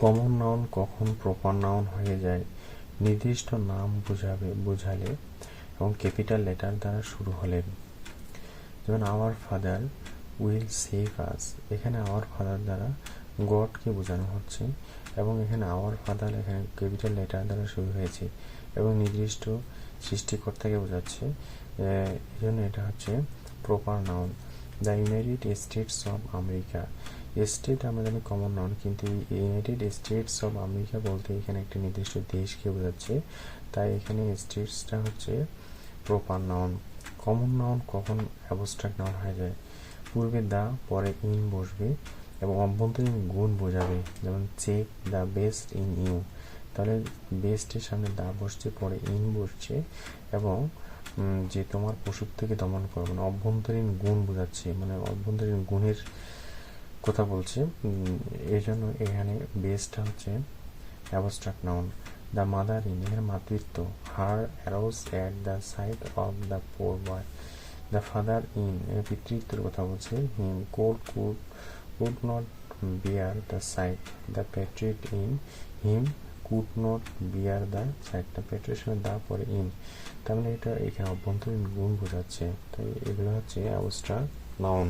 Common noun কখন proper noun হয়ে যায়? নির্দিষ্ট নাম বোঝালে এবং ক্যাপিটাল লেটার দ্বারা শুরু হলে। যেমন আওয়ার ফাদার উইল সেভ আস, এখানে আওয়ার ফাদার দ্বারা গডকে বোঝানো হচ্ছে এবং এখানে আওয়ার ফাদার এখানে ক্যাপিটাল লেটার দ্বারা শুরু হয়েছে এবং নির্দিষ্ট সৃষ্টিকর্তাকে বোঝাচ্ছে, এই জন্য এটা হচ্ছে proper noun. The United states of America, state আমরা জানি কমন নাউন, কিন্তু ইউনাইটেড স্টেটস অফ আমেরিকা বলতে এখানে একটি নির্দিষ্ট দেশকে বোঝাচ্ছে, তাই এখানে স্টেটসটা হচ্ছে প্রপার নাউন। কমন নাউন কখন অ্যাবস্ট্রাক্ট নাউন হয়ে যায়? পূর্বে দা পরে ইন বসবে এবং অভ্যন্তরীণ গুণ বোঝাবে, যেমন check the best in you, তাহলে বেস্টের সামনে দা বসছে পরে ইন বসছে এবং যে তোমার পশুত্বকে দমন করো, মানে অভ্যন্তরীণ গুণ বোঝাচ্ছে, মানে অভ্যন্তরীণ গুণের কথা বলছে, এই জন্য এখানে বেসটা হচ্ছে abstract noun. The mother in, এখানে মাতৃত্ব, her arose at the side of the poor boy. The father in, পিতৃত্বের কথা বলছে, him could not bear the side. The patriot in, him could not bear the side, the প্যাট্রিয়টের সঙ্গে দা পরে in, তার মানে এটা এখানে অভ্যন্তরীণ গুণ বোঝাচ্ছে, তাই এগুলো হচ্ছে অ্যাবস্ট্রাক্ট নাউন।